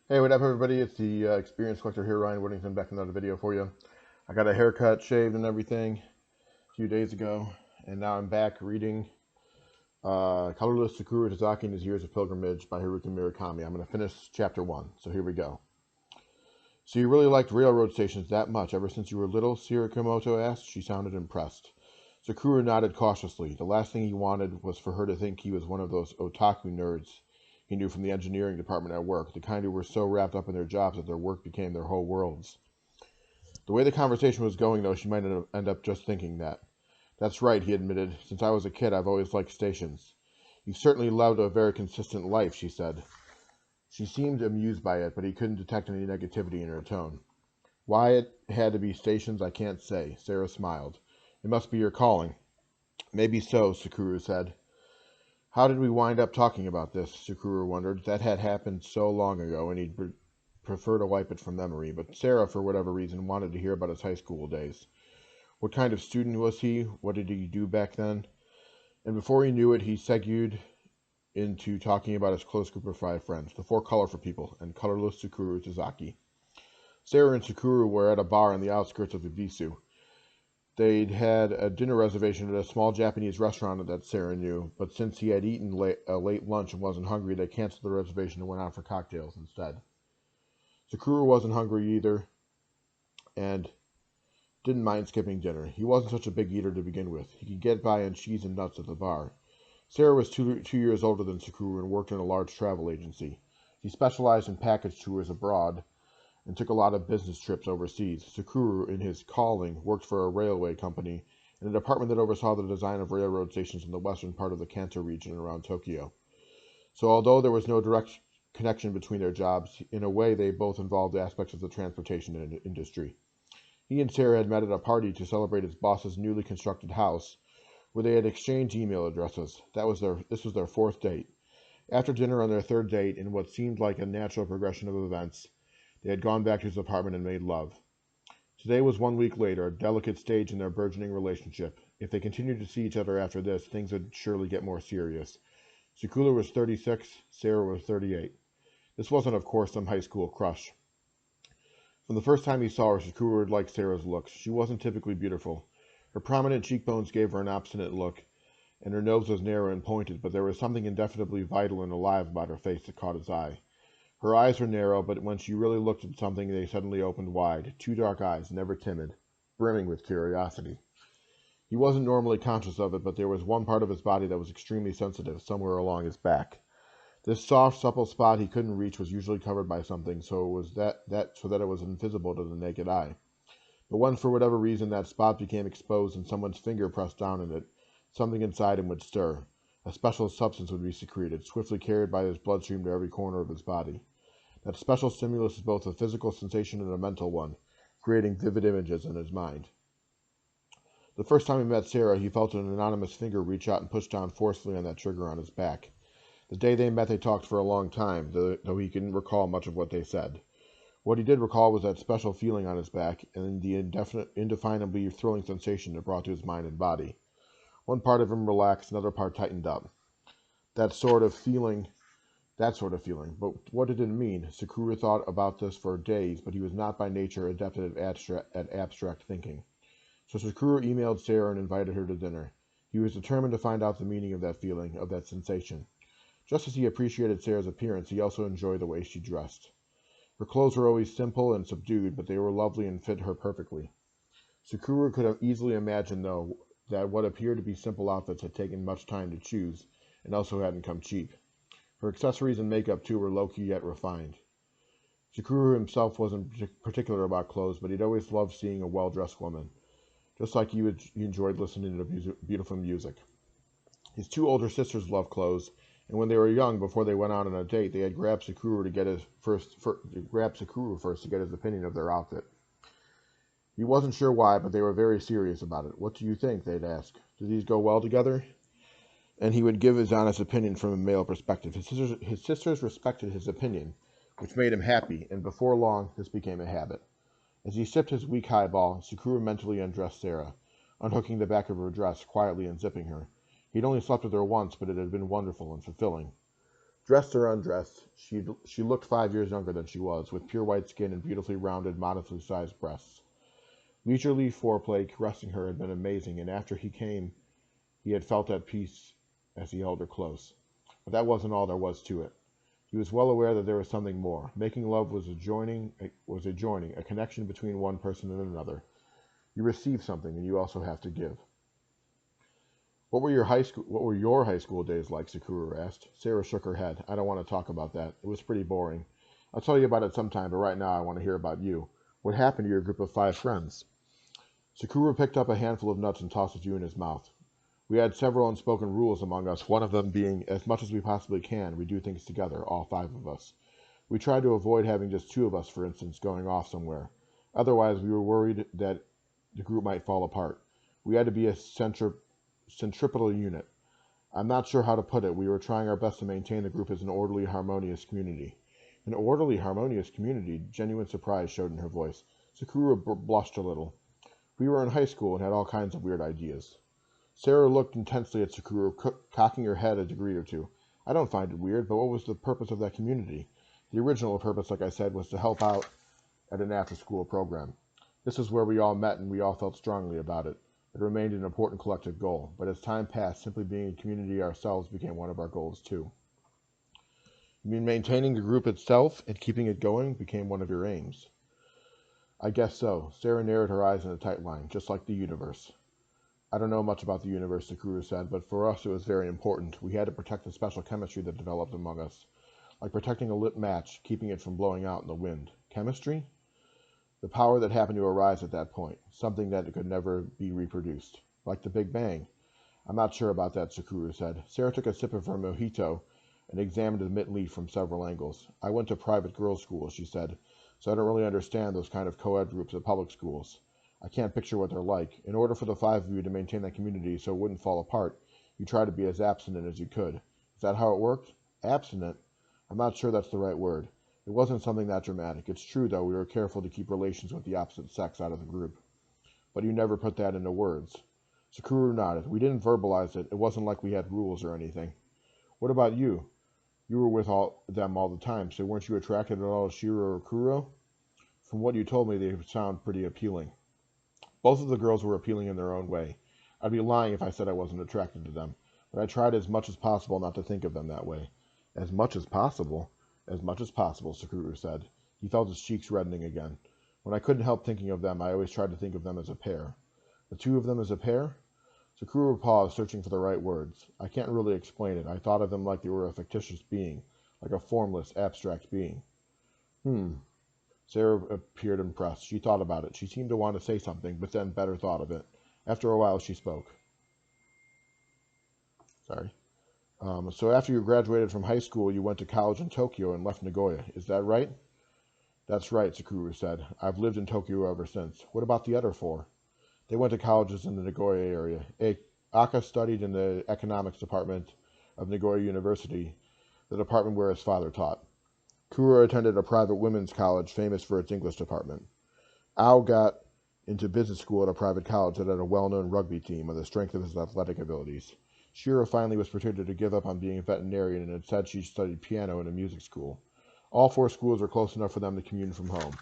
Hey, what up, everybody? It's the Experience Collector here, Ryan Whittington, back in another video for you. I got a haircut, shaved, and everything a few days ago, and now I'm back reading Colorless Tsukuru Tazaki and His Years of Pilgrimage by Haruki Murakami. I'm going to finish chapter 1, so here we go. So you really liked railroad stations that much ever since you were little? Shirakumoto asked. She sounded impressed. Tsukuru nodded cautiously. The last thing he wanted was for her to think he was one of those otaku nerds he knew from the engineering department at work, the kind who were so wrapped up in their jobs that their work became their whole worlds. The way the conversation was going, though, she might end up just thinking that. That's right, he admitted. Since I was a kid, I've always liked stations. You've certainly led a very consistent life, she said. She seemed amused by it, but he couldn't detect any negativity in her tone. Why it had to be stations, I can't say. Sarah smiled. It must be your calling. Maybe so, Tsukuru said. How did we wind up talking about this? Tsukuru wondered. That had happened so long ago, and he'd prefer to wipe it from memory, but Sarah, for whatever reason, wanted to hear about his high school days. What kind of student was he? What did he do back then? And before he knew it, he segued into talking about his close group of 5 friends, the 4 colorful people, and colorless Tsukuru Tazaki. Sarah and Tsukuru were at a bar on the outskirts of Ibisu. They'd had a dinner reservation at a small Japanese restaurant that Sarah knew, but since he had eaten a late lunch and wasn't hungry, they canceled the reservation and went out for cocktails instead. Tsukuru wasn't hungry either, and didn't mind skipping dinner. He wasn't such a big eater to begin with. He could get by on cheese and nuts at the bar. Sarah was two years older than Tsukuru and worked in a large travel agency. She specialized in package tours abroad and took a lot of business trips overseas. Tsukuru, in his calling, worked for a railway company in a department that oversaw the design of railroad stations in the western part of the Kanto region around Tokyo. So although there was no direct connection between their jobs, in a way they both involved aspects of the transportation industry. He and Sarah had met at a party to celebrate his boss's newly constructed house, where they had exchanged email addresses. This was their 4th date. After dinner on their 3rd date, in what seemed like a natural progression of events, they had gone back to his apartment and made love. Today was 1 week later, a delicate stage in their burgeoning relationship. If they continued to see each other after this, things would surely get more serious. Tsukuru was 36, Sarah was 38. This wasn't, of course, some high school crush. From the first time he saw her, Tsukuru had liked Sarah's looks. She wasn't typically beautiful. Her prominent cheekbones gave her an obstinate look, and her nose was narrow and pointed, but there was something indefinabely vital and alive about her face that caught his eye. Her eyes were narrow, but when she really looked at something, they suddenly opened wide. 2 dark eyes, never timid, brimming with curiosity. He wasn't normally conscious of it, but there was one part of his body that was extremely sensitive, somewhere along his back. This soft, supple spot he couldn't reach was usually covered by something, so that it was invisible to the naked eye. But when, for whatever reason, that spot became exposed and someone's finger pressed down in it, something inside him would stir. A special substance would be secreted, swiftly carried by his bloodstream to every corner of his body. That special stimulus is both a physical sensation and a mental one, creating vivid images in his mind. The first time he met Sarah, he felt an anonymous finger reach out and push down forcefully on that trigger on his back. The day they met, they talked for a long time, though he couldn't recall much of what they said. What he did recall was that special feeling on his back and the indefinably thrilling sensation it brought to his mind and body. One part of him relaxed, another part tightened up. That sort of feeling. But what did it mean? Tsukuru thought about this for days, but he was not by nature adept at abstract thinking. So Tsukuru emailed Sarah and invited her to dinner. He was determined to find out the meaning of that feeling, of that sensation. Just as he appreciated Sarah's appearance, he also enjoyed the way she dressed. Her clothes were always simple and subdued, but they were lovely and fit her perfectly. Tsukuru could have easily imagined, though, that what appeared to be simple outfits had taken much time to choose, and also hadn't come cheap. Her accessories and makeup, too, were low-key yet refined. Tsukuru himself wasn't particular about clothes, but he'd always loved seeing a well-dressed woman, just like he enjoyed listening to beautiful music. His 2 older sisters loved clothes, and when they were young, before they went out on a date, they had grabbed Tsukuru first to get his opinion of their outfit. He wasn't sure why, but they were very serious about it. What do you think? They'd ask. Do these go well together? And he would give his honest opinion from a male perspective. His sisters respected his opinion, which made him happy, and before long, this became a habit. As he sipped his weak highball, Tsukuru mentally undressed Sarah, unhooking the back of her dress quietly and zipping her. He'd only slept with her once, but it had been wonderful and fulfilling. Dressed or undressed, she looked 5 years younger than she was, with pure white skin and beautifully rounded, modestly sized breasts. Leisurely foreplay caressing her had been amazing, and after he came, he had felt at peace as he held her close. But that wasn't all there was to it. He was well aware that there was something more. Making love was a joining, a connection between one person and another. You receive something, and you also have to give. What were your high school days like? Tsukuru asked. Sarah shook her head. I don't want to talk about that. It was pretty boring. I'll tell you about it sometime, but right now I want to hear about you. What happened to your group of 5 friends? Tsukuru picked up a handful of nuts and tossed a few in his mouth. We had several unspoken rules among us, one of them being, as much as we possibly can, we do things together, all 5 of us. We tried to avoid having just 2 of us, for instance, going off somewhere. Otherwise, we were worried that the group might fall apart. We had to be a centripetal unit. I'm not sure how to put it. We were trying our best to maintain the group as an orderly, harmonious community. An orderly, harmonious community? Genuine surprise showed in her voice. Tsukuru blushed a little. We were in high school and had all kinds of weird ideas. Sarah looked intensely at Tsukuru, cocking her head a degree or two. I don't find it weird, but what was the purpose of that community? The original purpose, like I said, was to help out at an after-school program. This is where we all met and we all felt strongly about it. It remained an important collective goal, but as time passed, simply being a community ourselves became one of our goals too. You mean maintaining the group itself and keeping it going became one of your aims? I guess so. Sarah narrowed her eyes in a tight line, just like the universe. I don't know much about the universe, Tsukuru said, but for us it was very important. We had to protect the special chemistry that developed among us, like protecting a lit match, keeping it from blowing out in the wind. Chemistry? The power that happened to arise at that point, something that could never be reproduced. Like the Big Bang. I'm not sure about that, Tsukuru said. Sarah took a sip of her mojito and examined the mint leaf from several angles. I went to private girls' schools, she said, so I don't really understand those kind of co-ed groups at public schools. I can't picture what they're like. In order for the 5 of you to maintain that community so it wouldn't fall apart, you tried to be as abstinent as you could. Is that how it worked? Abstinent? I'm not sure that's the right word. It wasn't something that dramatic. It's true, though, we were careful to keep relations with the opposite sex out of the group. But you never put that into words. Tsukuru nodded. We didn't verbalize it. It wasn't like we had rules or anything. What about you? You were with them all the time, so weren't you attracted at all to Shiro or Kuro? From what you told me, they sound pretty appealing. Both of the girls were appealing in their own way. I'd be lying if I said I wasn't attracted to them, but I tried as much as possible not to think of them that way. As much as possible? As much as possible, Tsukuru said. He felt his cheeks reddening again. When I couldn't help thinking of them, I always tried to think of them as a pair. The 2 of them as a pair? Tsukuru paused, searching for the right words. I can't really explain it. I thought of them like they were a fictitious being, like a formless, abstract being. Sarah appeared impressed. She thought about it. She seemed to want to say something, but then better thought of it. After a while, she spoke. So after you graduated from high school, you went to college in Tokyo and left Nagoya. Is that right? That's right, Tsukuru said. I've lived in Tokyo ever since. What about the other 4? They went to colleges in the Nagoya area. Aka studied in the economics department of Nagoya University, the department where his father taught. Kuro attended a private women's college famous for its English department. Ao got into business school at a private college that had a well-known rugby team on the strength of his athletic abilities. Shiro finally was persuaded to give up on being a veterinarian and instead she studied piano in a music school. All 4 schools were close enough for them to commute from home.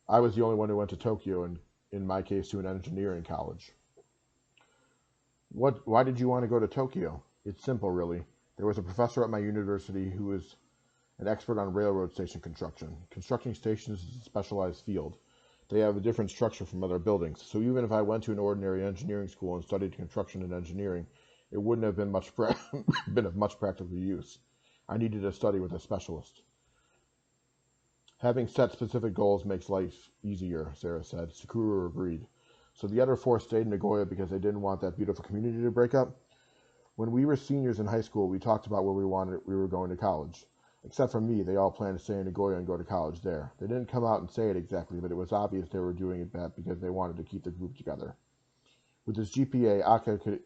I was the only one who went to Tokyo, and in my case to an engineering college. Why did you want to go to Tokyo? It's simple, really. There was a professor at my university who was an expert on railroad station construction. Constructing stations is a specialized field. They have a different structure from other buildings, so even if I went to an ordinary engineering school and studied construction and engineering, it wouldn't have been been of much practical use. I needed to study with a specialist. Having set specific goals makes life easier, Sarah said. Tsukuru agreed. So the other 4 stayed in Nagoya because they didn't want that beautiful community to break up? When we were seniors in high school, we talked about where we were going to college. Except for me, they all planned to stay in Nagoya and go to college there. They didn't come out and say it exactly, but it was obvious they were doing it because they wanted to keep the group together. With his GPA, Aka could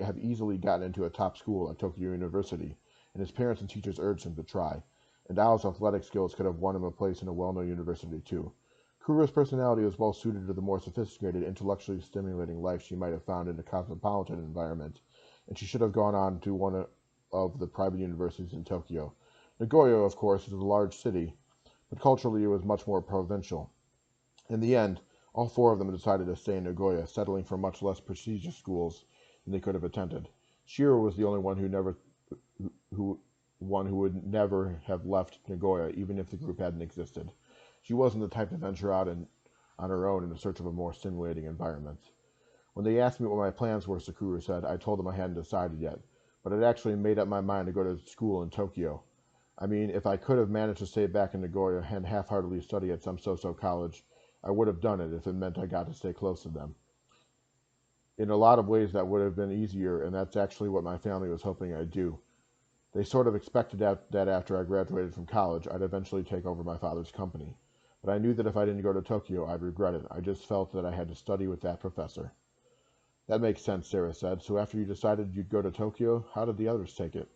have easily gotten into a top school at Tokyo University, and his parents and teachers urged him to try. And Ao's athletic skills could have won him a place in a well-known university, too. Kuro's personality was well suited to the more sophisticated, intellectually stimulating life she might have found in a cosmopolitan environment, and she should have gone on to of the private universities in Tokyo. Nagoya, of course, is a large city, but culturally it was much more provincial. In the end, all four of them decided to stay in Nagoya, settling for much less prestigious schools than they could have attended. Shiro was the only one who would never have left Nagoya, even if the group hadn't existed. She wasn't the type to venture out on her own in search of a more stimulating environment. When they asked me what my plans were, Tsukuru said, I told them I hadn't decided yet, but I'd actually made up my mind to go to school in Tokyo. I mean, if I could have managed to stay back in Nagoya and half-heartedly study at some so-so college, I would have done it if it meant I got to stay close to them. In a lot of ways, that would have been easier, and that's actually what my family was hoping I'd do. They sort of expected that after I graduated from college, I'd eventually take over my father's company. But I knew that if I didn't go to Tokyo, I'd regret it. I just felt that I had to study with that professor. That makes sense, Sarah said. So after you decided you'd go to Tokyo, how did the others take it?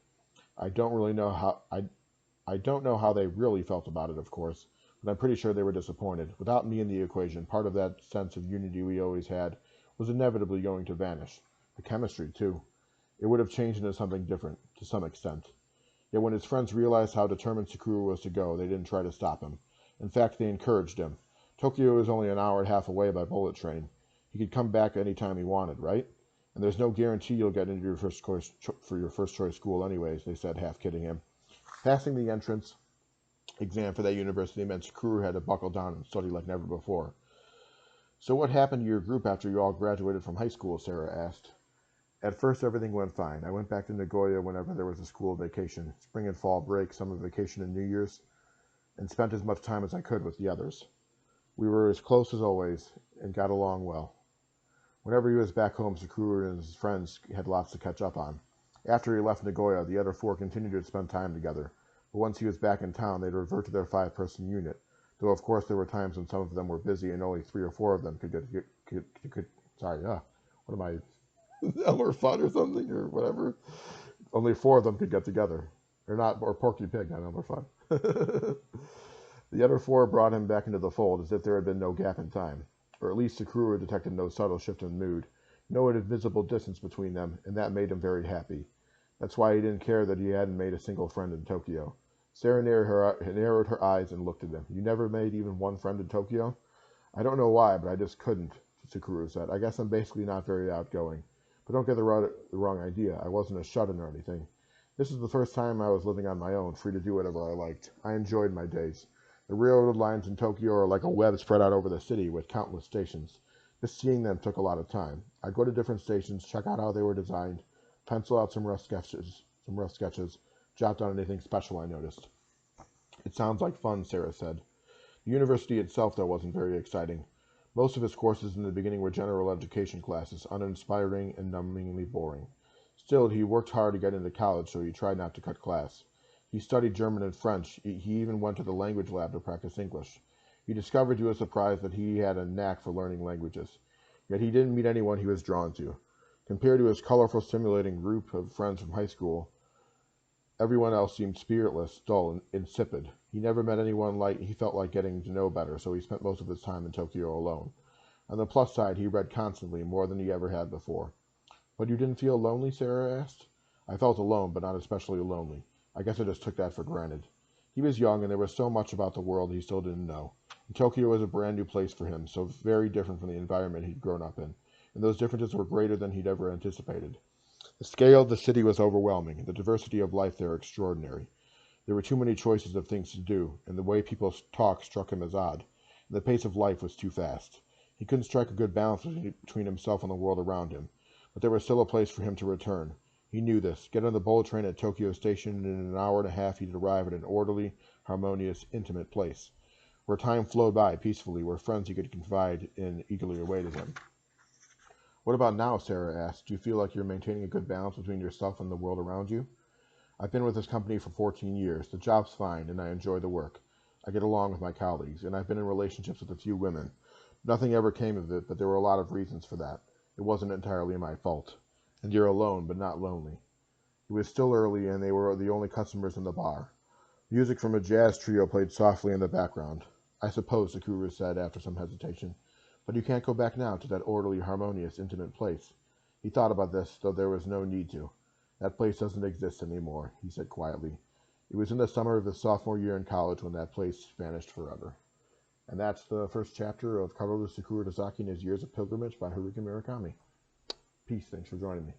I don't know how they really felt about it, of course, but I'm pretty sure they were disappointed. Without me in the equation, part of that sense of unity we always had was inevitably going to vanish. The chemistry, too. It would have changed into something different, to some extent. Yet when his friends realized how determined Tsukuru was to go, they didn't try to stop him. In fact, they encouraged him. Tokyo is only an hour and a half away by bullet train. He could come back any time he wanted, right? And there's no guarantee you'll get into your first choice school anyways, they said, half kidding him. Passing the entrance exam for that university meant Tsukuru had to buckle down and study like never before. So what happened to your group after you all graduated from high school? Sarah asked. At first, everything went fine. I went back to Nagoya whenever there was a school vacation, spring and fall break, summer vacation, and New Year's, and spent as much time as I could with the others. We were as close as always and got along well. Whenever he was back home, Tsukuru and his friends had lots to catch up on. After he left Nagoya, the other four continued to spend time together, but once he was back in town, they'd revert to their 5-person unit, though of course there were times when some of them were busy and only 3 or 4 of them Elmer Fudd or something, or whatever. Only 4 of them could get together. Or Porky Pig, not Elmer Fudd. The other 4 brought him back into the fold as if there had been no gap in time, or at least Tsukuru detected no subtle shift in mood, no invisible distance between them, and that made him very happy. That's why he didn't care that he hadn't made a single friend in Tokyo. Sarah narrowed her eyes and looked at him. You never made even one friend in Tokyo? I don't know why, but I just couldn't, Tsukuru said. I guess I'm basically not very outgoing. But don't get the wrong idea. I wasn't a shut-in or anything. This is the first time I was living on my own, free to do whatever I liked. I enjoyed my days. The railroad lines in Tokyo are like a web spread out over the city with countless stations. Just seeing them took a lot of time. I'd go to different stations, check out how they were designed, pencil out some rough sketches, jot down anything special I noticed. It sounds like fun, Sarah said. The university itself, though, wasn't very exciting. Most of his courses in the beginning were general education classes, uninspiring and numbingly boring. Still, he worked hard to get into college, so he tried not to cut class. He studied German and French. He even went to the language lab to practice English. He discovered to his surprise that he had a knack for learning languages. Yet he didn't meet anyone he was drawn to. Compared to his colorful, stimulating group of friends from high school, everyone else seemed spiritless, dull, and insipid. He never met anyone he felt like getting to know better, so he spent most of his time in Tokyo alone. On the plus side, he read constantly, more than he ever had before. But you didn't feel lonely? Sarah asked. I felt alone, but not especially lonely. I guess I just took that for granted. He was young, and there was so much about the world he still didn't know. And Tokyo was a brand new place for him, so very different from the environment he'd grown up in, and those differences were greater than he'd ever anticipated. The scale of the city was overwhelming, the diversity of life there extraordinary. There were too many choices of things to do, and the way people talk struck him as odd, and the pace of life was too fast. He couldn't strike a good balance between himself and the world around him, but there was still a place for him to return. He knew this. Get on the bullet train at Tokyo Station, and in an hour and a half he'd arrive at an orderly, harmonious, intimate place, where time flowed by peacefully, where friends he could confide in eagerly awaited him. What about now? Sarah asked. Do you feel like you're maintaining a good balance between yourself and the world around you? I've been with this company for 14 years. The job's fine, and I enjoy the work. I get along with my colleagues, and I've been in relationships with a few women. Nothing ever came of it, but there were a lot of reasons for that. It wasn't entirely my fault. And you're alone, but not lonely. It was still early, and they were the only customers in the bar. Music from a jazz trio played softly in the background. I suppose, Tsukuru said after some hesitation. But you can't go back now to that orderly, harmonious, intimate place. He thought about this, though there was no need to. That place doesn't exist anymore, he said quietly. It was in the summer of his sophomore year in college when that place vanished forever. And that's the first chapter of Colorless Tsukuru Tazaki and His Years of Pilgrimage by Haruki Murakami. Peace. Thanks for joining me.